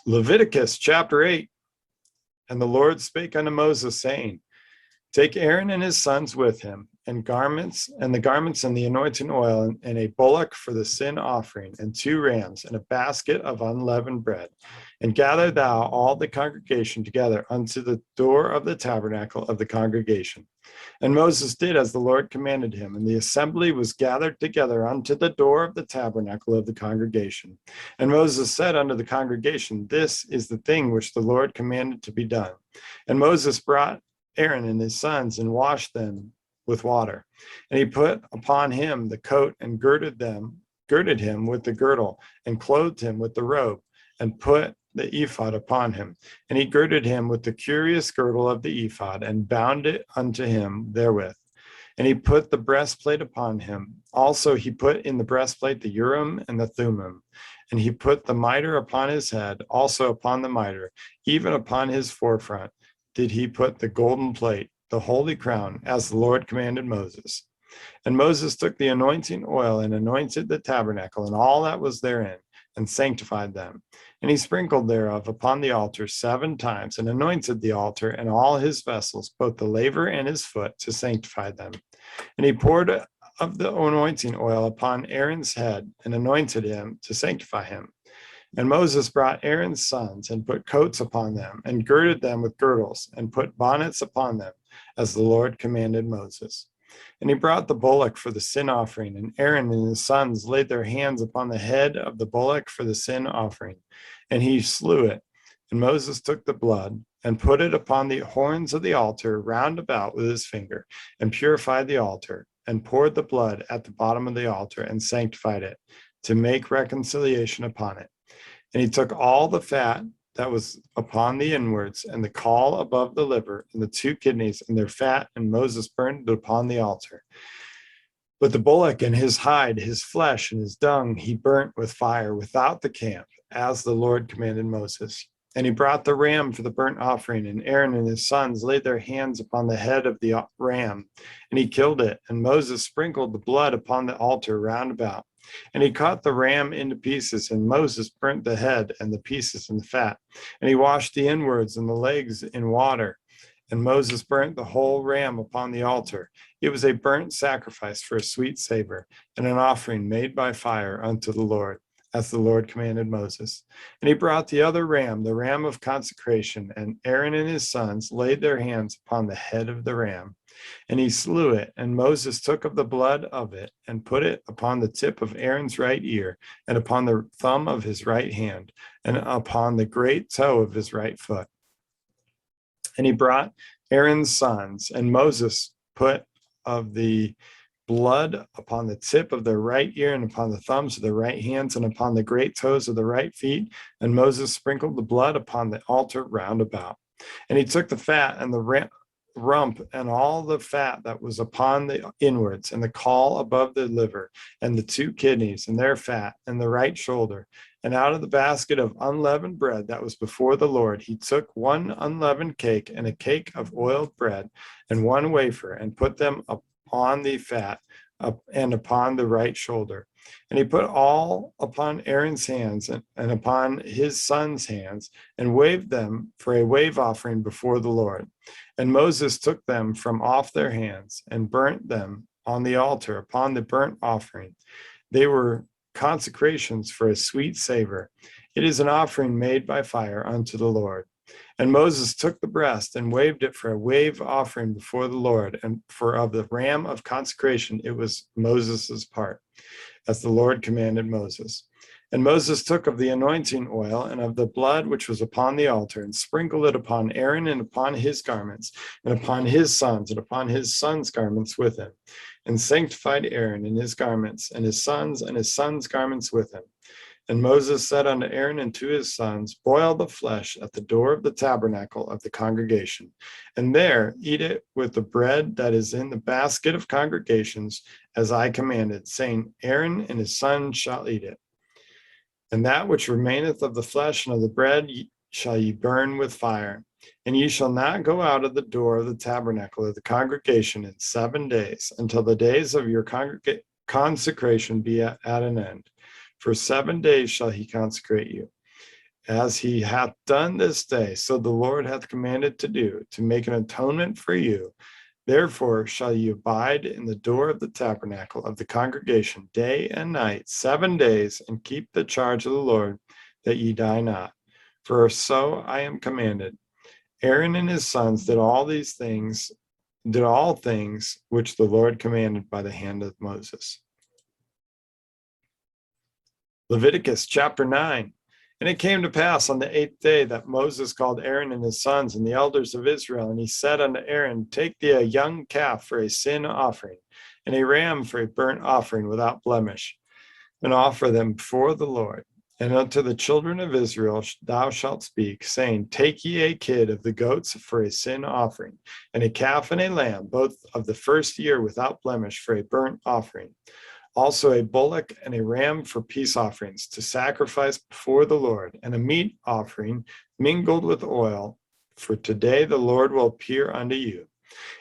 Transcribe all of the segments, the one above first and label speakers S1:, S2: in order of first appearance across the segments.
S1: Leviticus chapter 8. And the Lord spake unto Moses, saying, Take Aaron and his sons with him, and the garments and the anointing oil, and a bullock for the sin offering, and 2 rams, and a basket of unleavened bread. And gather thou all the congregation together unto the door of the tabernacle of the congregation. And Moses did as the Lord commanded him, and the assembly was gathered together unto the door of the tabernacle of the congregation. And Moses said unto the congregation, This is the thing which the Lord commanded to be done. And Moses brought Aaron and his sons and washed them with water. And he put upon him the coat and girded him with the girdle, and clothed him with the robe, and put the ephod upon him. And he girded him with the curious girdle of the ephod, and bound it unto him therewith. And he put the breastplate upon him. Also he put in the breastplate the Urim and the Thummim. And he put the mitre upon his head, also upon the mitre, even upon his forefront, did he put the golden plate, the holy crown, as the Lord commanded Moses. And Moses took the anointing oil and anointed the tabernacle and all that was therein, and sanctified them. And he sprinkled thereof upon the altar 7 times, and anointed the altar and all his vessels, both the laver and his foot, to sanctify them. And he poured of the anointing oil upon Aaron's head, and anointed him to sanctify him. And Moses brought Aaron's sons, and put coats upon them, and girded them with girdles, and put bonnets upon them, as the Lord commanded Moses. And he brought the bullock for the sin offering, and Aaron and his sons laid their hands upon the head of the bullock for the sin offering, and he slew it. And Moses took the blood, and put it upon the horns of the altar round about with his finger, and purified the altar, and poured the blood at the bottom of the altar, and sanctified it, to make reconciliation upon it. And he took all the fat that was upon the inwards, and the caul above the liver, and the 2 kidneys, and their fat, and Moses burned it upon the altar. But the bullock and his hide, his flesh, and his dung he burnt with fire without the camp, as the Lord commanded Moses. And he brought the ram for the burnt offering, and Aaron and his sons laid their hands upon the head of the ram, and he killed it. And Moses sprinkled the blood upon the altar round about. And he cut the ram into pieces, and Moses burnt the head and the pieces and the fat. And he washed the inwards and the legs in water. And Moses burnt the whole ram upon the altar. It was a burnt sacrifice for a sweet savor, and an offering made by fire unto the Lord, as the Lord commanded Moses. And he brought the other ram, the ram of consecration, and Aaron and his sons laid their hands upon the head of the ram. And he slew it, and Moses took of the blood of it, and put it upon the tip of Aaron's right ear, and upon the thumb of his right hand, and upon the great toe of his right foot. And he brought Aaron's sons, and Moses put of the blood upon the tip of their right ear, and upon the thumbs of their right hands, and upon the great toes of the right feet. And Moses sprinkled the blood upon the altar round about. And he took the fat and the rump and all the fat that was upon the inwards, and the caul above the liver, and the 2 kidneys and their fat, and the right shoulder. And out of the basket of unleavened bread that was before the Lord, he took 1 unleavened cake, and a cake of oiled bread, and 1 wafer, and put them upon the fat and upon the right shoulder. And he put all upon Aaron's hands and upon his sons' hands, and waved them for a wave offering before the Lord. And Moses took them from off their hands, and burnt them on the altar upon the burnt offering. They were consecrations for a sweet savor. It is an offering made by fire unto the Lord. And Moses took the breast, and waved it for a wave offering before the Lord. And for of the ram of consecration it was Moses' part, as the Lord commanded Moses. And Moses took of the anointing oil and of the blood which was upon the altar, and sprinkled it upon Aaron and upon his garments, and upon his sons, and upon his sons' garments with him, and sanctified Aaron and his garments, and his sons' garments with him. And Moses said unto Aaron and to his sons, Boil the flesh at the door of the tabernacle of the congregation, and there eat it with the bread that is in the basket of congregations, as I commanded, saying, Aaron and his sons shall eat it. And that which remaineth of the flesh and of the bread shall ye burn with fire. And ye shall not go out of the door of the tabernacle of the congregation in 7 days, until the days of your consecration be at an end. For 7 days shall he consecrate you. as he hath done this day, so the Lord hath commanded to do, to make an atonement for you. Therefore shall ye abide in the door of the tabernacle of the congregation day and night 7 days, and keep the charge of the Lord, that ye die not. For so I am commanded. Aaron and his sons did all things which the Lord commanded by the hand of Moses. Leviticus chapter 9. And it came to pass on the 8th day that Moses called Aaron and his sons and the elders of Israel, and he said unto Aaron, Take thee a young calf for a sin offering, and a ram for a burnt offering without blemish, and offer them before the Lord. And unto the children of Israel thou shalt speak, saying, Take ye a kid of the goats for a sin offering, and a calf and a lamb, both of the first year without blemish, for a burnt offering. Also a bullock and a ram for peace offerings, to sacrifice before the Lord, and a meat offering mingled with oil, for today the Lord will appear unto you.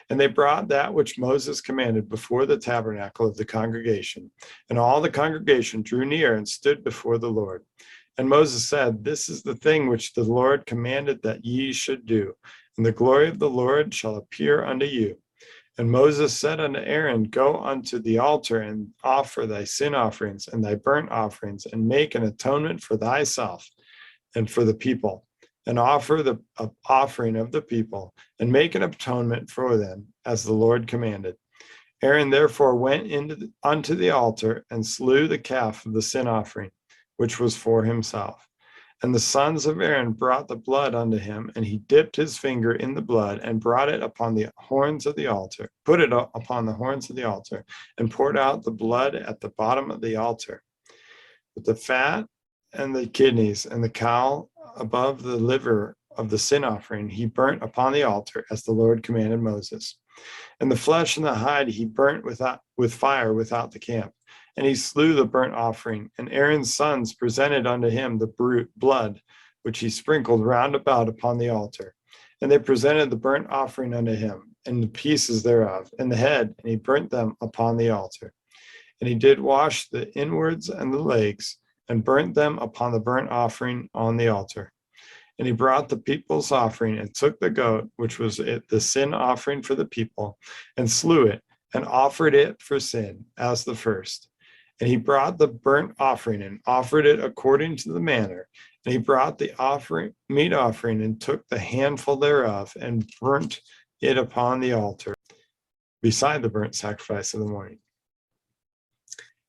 S1: And they brought that which Moses commanded before the tabernacle of the congregation. And all the congregation drew near and stood before the Lord. And Moses said, This is the thing which the Lord commanded that ye should do, and the glory of the Lord shall appear unto you. And Moses said unto Aaron, Go unto the altar, and offer thy sin offerings and thy burnt offerings, and make an atonement for thyself and for the people, and offer the offering of the people, and make an atonement for them, as the Lord commanded. Aaron therefore went unto the altar, and slew the calf of the sin offering, which was for himself. And the sons of Aaron brought the blood unto him, and he dipped his finger in the blood, and brought it upon the horns of the altar, put it upon the horns of the altar, and poured out the blood at the bottom of the altar. But the fat and the kidneys and the caul above the liver of the sin offering he burnt upon the altar, as the Lord commanded Moses. And the flesh and the hide he burnt with fire without the camp. And he slew the burnt offering, and Aaron's sons presented unto him the blood, which he sprinkled round about upon the altar. And they presented the burnt offering unto him, and the pieces thereof, and the head, and he burnt them upon the altar. And he did wash the inwards and the legs, and burnt them upon the burnt offering on the altar. And he brought the people's offering, and took the goat, which was the sin offering for the people, and slew it, and offered it for sin, as the first. And he brought the burnt offering, and offered it according to the manner. And he brought the meat offering, and took the handful thereof, and burnt it upon the altar, beside the burnt sacrifice of the morning.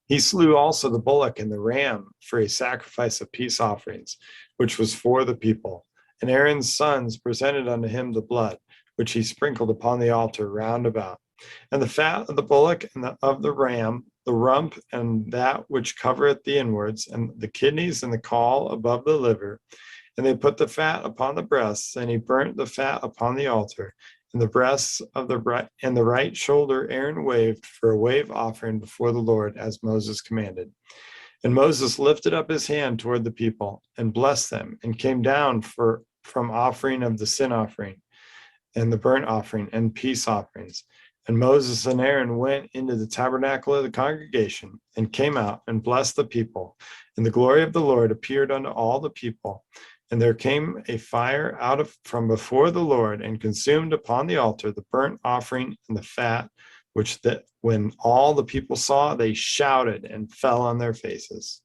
S1: He slew also the bullock and the ram for a sacrifice of peace offerings, which was for the people. And Aaron's sons presented unto him the blood, which he sprinkled upon the altar round about. And the fat of the bullock and of the ram, the rump and that which covereth the inwards, and the kidneys and the caul above the liver. And they put the fat upon the breasts, and he burnt the fat upon the altar. And the breasts of the right shoulder Aaron waved for a wave offering before the Lord, as Moses commanded. And Moses lifted up his hand toward the people, and blessed them, and came down from offering of the sin offering, and the burnt offering, and peace offerings. And Moses and Aaron went into the tabernacle of the congregation, and came out, and blessed the people. And the glory of the Lord appeared unto all the people. And there came a fire from before the Lord, and consumed upon the altar the burnt offering and the fat, which when all the people saw, they shouted and fell on their faces.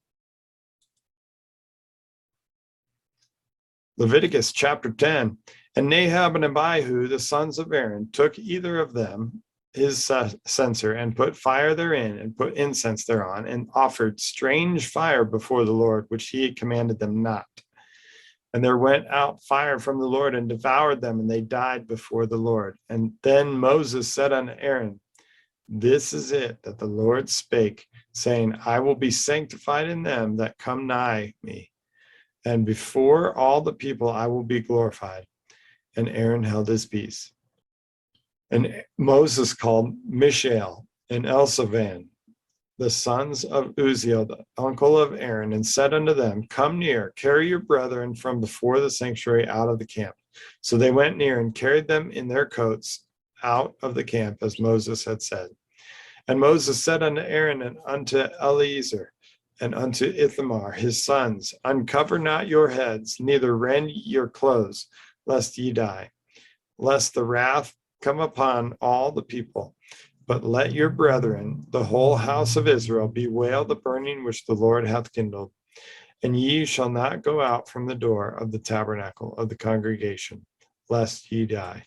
S1: Leviticus chapter 10. And Nadab and Abihu, the sons of Aaron, took either of them his censer, and put fire therein, and put incense thereon, and offered strange fire before the Lord, which he had commanded them not. And there went out fire from the Lord, and devoured them, and they died before the Lord. And then Moses said unto Aaron, This is it that the Lord spake, saying, I will be sanctified in them that come nigh me, and before all the people I will be glorified. And Aaron held his peace. And Moses called Mishael and Elsavan, the sons of Uzziel, the uncle of Aaron, and said unto them, Come near, carry your brethren from before the sanctuary out of the camp. So they went near, and carried them in their coats out of the camp, as Moses had said. And Moses said unto Aaron and unto Eleazar, and unto Ithamar his sons, uncover not your heads, neither rend your clothes, lest ye die, lest the wrath come upon all the people. But let your brethren, the whole house of Israel, bewail the burning which the Lord hath kindled. And ye shall not go out from the door of the tabernacle of the congregation, lest ye die.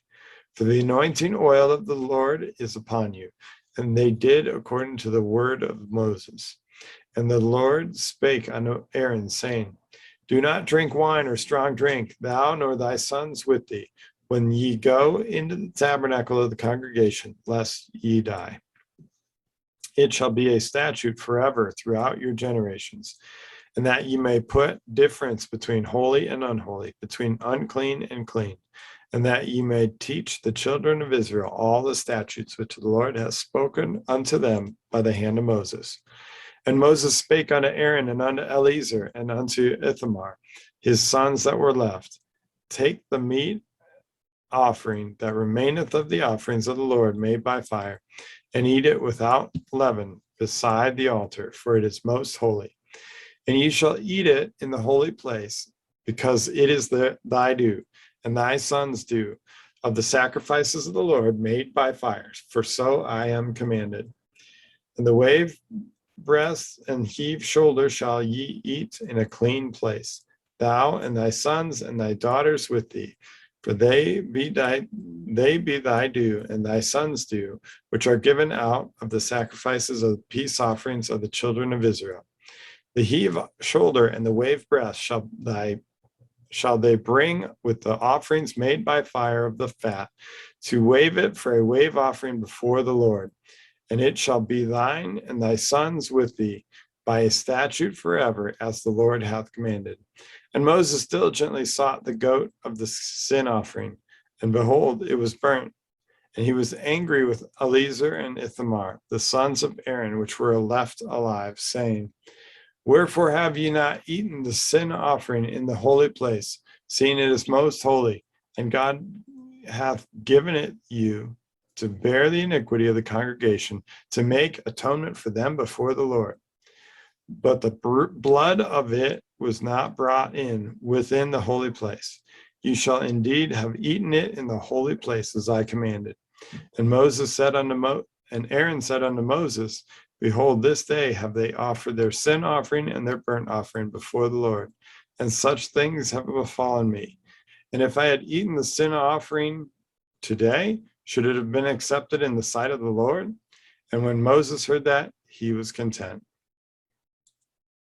S1: For the anointing oil of the Lord is upon you. And they did according to the word of Moses. And the Lord spake unto Aaron, saying, do not drink wine or strong drink, thou nor thy sons with thee, when ye go into the tabernacle of the congregation, lest ye die. It shall be a statute forever throughout your generations, and that ye may put difference between holy and unholy, between unclean and clean, and that ye may teach the children of Israel all the statutes which the Lord hath spoken unto them by the hand of Moses. And Moses spake unto Aaron and unto Eleazar and unto Ithamar, his sons that were left, take the meat offering that remaineth of the offerings of the Lord made by fire, and eat it without leaven beside the altar, for it is most holy. And ye shall eat it in the holy place, because it is thy due, and thy sons' due, of the sacrifices of the Lord made by fire, for so I am commanded. And the wave breast and heave shoulder shall ye eat in a clean place, thou and thy sons and thy daughters with thee, for they be thy due, and thy sons' due, which are given out of the sacrifices of peace offerings of the children of Israel. The heave shoulder and the wave breast shall they bring with the offerings made by fire of the fat, to wave it for a wave offering before the Lord. And it shall be thine and thy sons with thee by a statute forever, as the Lord hath commanded. And Moses diligently sought the goat of the sin offering, and behold, it was burnt. And he was angry with Eleazar and Ithamar, the sons of Aaron, which were left alive, saying, wherefore have ye not eaten the sin offering in the holy place, seeing it is most holy, and God hath given it you to bear the iniquity of the congregation, to make atonement for them before the Lord? But the blood of it was not brought in within the holy place. You shall indeed have eaten it in the holy place, as I commanded. And Aaron said unto Moses, behold, this day have they offered their sin offering and their burnt offering before the Lord, and such things have befallen me. And if I had eaten the sin offering today, should it have been accepted in the sight of the Lord? And when Moses heard that, he was content.